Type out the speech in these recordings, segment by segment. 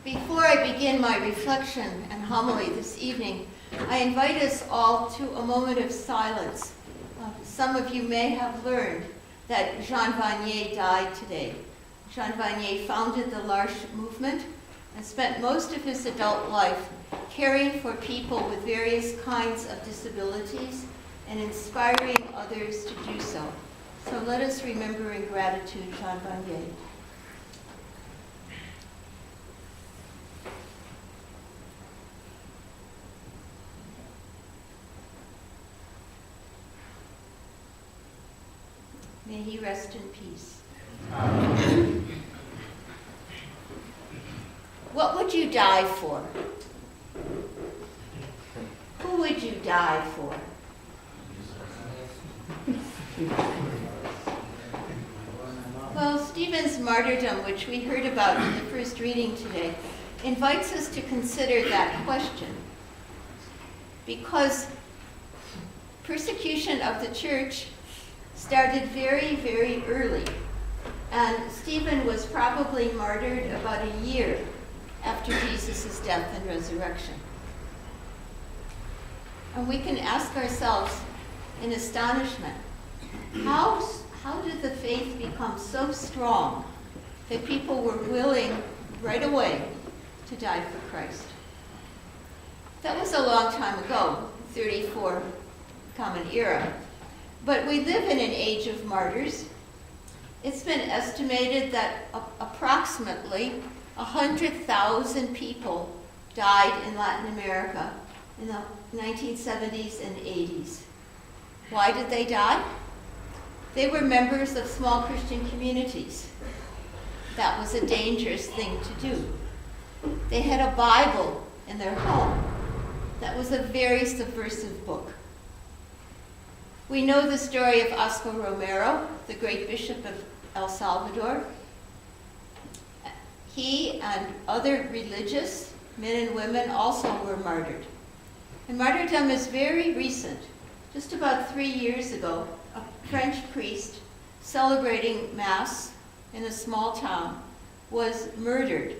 Before I begin my reflection and homily this evening, I invite us all to a moment of silence. Some of you may have learned that Jean Vanier died today. Jean Vanier founded the L'Arche movement and spent most of his adult life caring for people with various kinds of disabilities and inspiring others to do so. So let us remember in gratitude Jean Vanier. May he rest in peace. What would you die for? Who would you die for? Well, Stephen's martyrdom, which we heard about in the first reading today, invites us to consider that question. Because persecution of the church started very, very early. And Stephen was probably martyred about a year after Jesus' death and resurrection. And we can ask ourselves in astonishment, how did the faith become so strong that people were willing right away to die for Christ? That was a long time ago, 34 Common Era. But we live in an age of martyrs. It's been estimated that approximately 100,000 people died in Latin America in the 1970s and 80s. Why did they die? They were members of small Christian communities. That was a dangerous thing to do. They had a Bible in their home. That was a very subversive book. We know the story of Oscar Romero, the great bishop of El Salvador. He and other religious men and women also were martyred. And martyrdom is very recent. Just about 3 years ago, a French priest celebrating Mass in a small town was murdered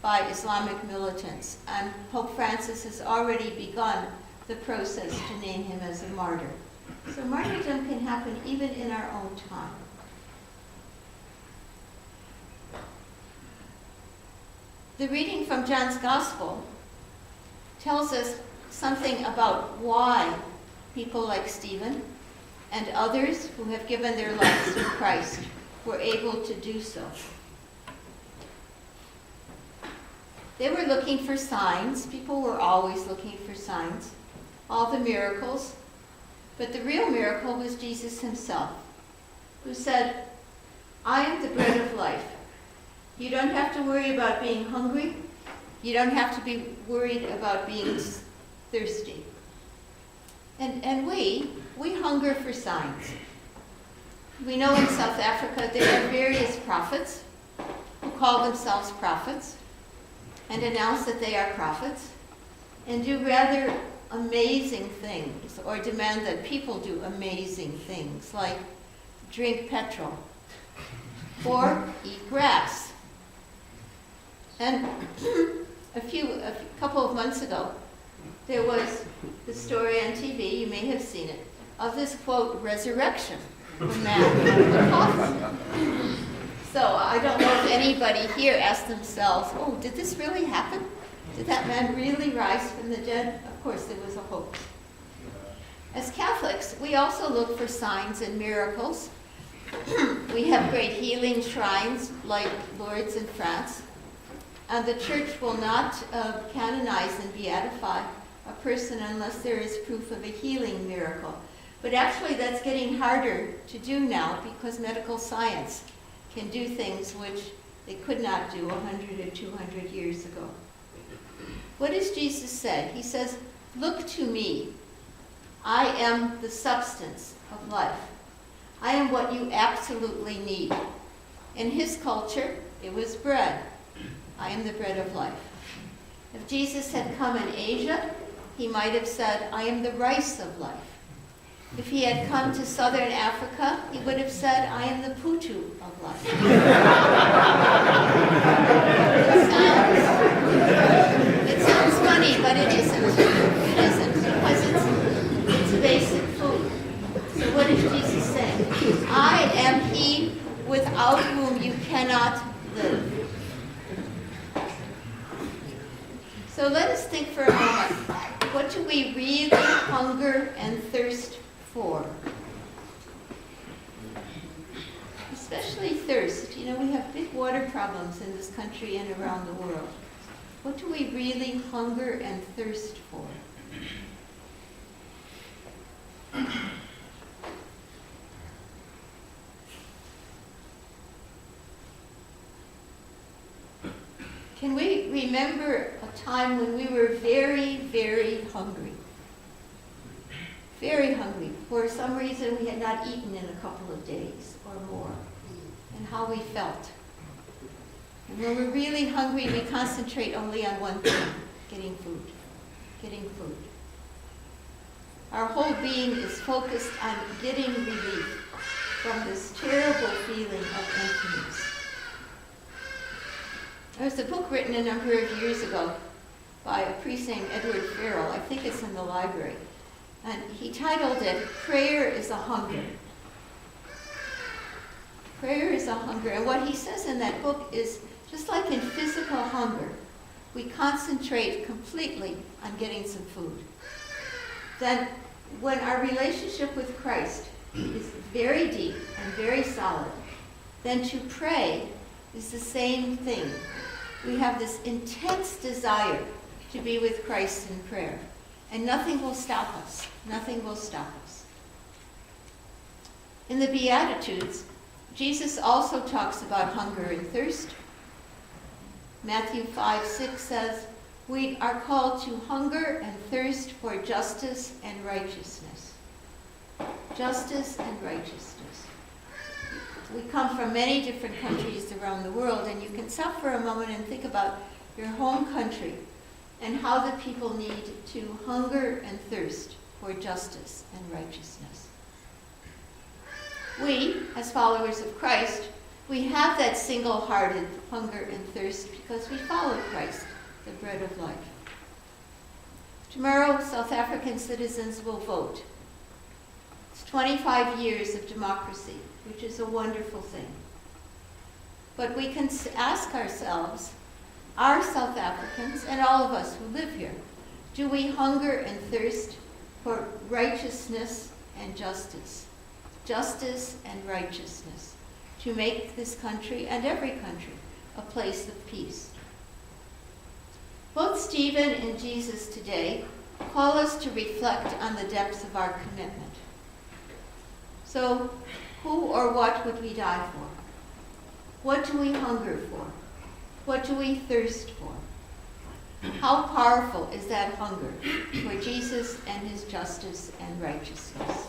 by Islamic militants. And Pope Francis has already begun the process to name him as a martyr. So martyrdom can happen even in our own time. The reading from John's Gospel tells us something about why people like Stephen and others who have given their lives to Christ were able to do so. They were looking for signs. People were always looking for signs. All the miracles. But the real miracle was Jesus himself, who said, I am the bread of life. You don't have to worry about being hungry. You don't have to be worried about being thirsty. And we hunger for signs. We know in South Africa there are various prophets who call themselves prophets and announce that they are prophets and do rather amazing things, or demand that people do amazing things, like drink petrol or eat grass. And a couple of months ago, there was the story on TV, you may have seen it, of this, quote, resurrection of a man out of a coffin. So I don't know if anybody here asked themselves, oh, did this really happen? Did that man really rise from the dead? Of course, it was a hoax. As Catholics, we also look for signs and miracles. We have great healing shrines like Lourdes in France. And the church will not canonize and beatify a person unless there is proof of a healing miracle. But actually that's getting harder to do now because medical science can do things which they could not do 100 or 200 years ago. What does Jesus say? He says, look to me. I am the substance of life. I am what you absolutely need. In his culture, it was bread. I am the bread of life. If Jesus had come in Asia, he might have said, I am the rice of life. If he had come to southern Africa, he would have said, I am the putu of life. So let us think for a moment. What do we really hunger and thirst for? Especially thirst. You know, we have big water problems in this country and around the world. What do we really hunger and thirst for? Can we remember a time when we were very, very hungry? Very hungry. For some reason we had not eaten in a couple of days or more. And how we felt. And when we're really hungry, we concentrate only on one thing, getting food. Getting food. Our whole being is focused on getting relief from this terrible feeling of emptiness. There was a book written a number of years ago by a priest named Edward Farrell. I think it's in the library. And he titled it, Prayer is a Hunger. Prayer is a hunger. And what he says in that book is, just like in physical hunger, we concentrate completely on getting some food. Then when our relationship with Christ is very deep and very solid, then to pray is the same thing. We have this intense desire to be with Christ in prayer. And nothing will stop us. Nothing will stop us. In the Beatitudes, Jesus also talks about hunger and thirst. Matthew 5:6 says, we are called to hunger and thirst for justice and righteousness. Justice and righteousness. We come from many different countries around the world, and you can stop for a moment and think about your home country and how the people need to hunger and thirst for justice and righteousness. We, as followers of Christ, we have that single-hearted hunger and thirst because we follow Christ, the bread of life. Tomorrow, South African citizens will vote. It's 25 years of democracy, which is a wonderful thing. But we can ask ourselves, are South Africans, and all of us who live here, do we hunger and thirst for righteousness and justice? Justice and righteousness to make this country and every country a place of peace. Both Stephen and Jesus today call us to reflect on the depths of our commitment. So, who or what would we die for? What do we hunger for? What do we thirst for? How powerful is that hunger for Jesus and his justice and righteousness?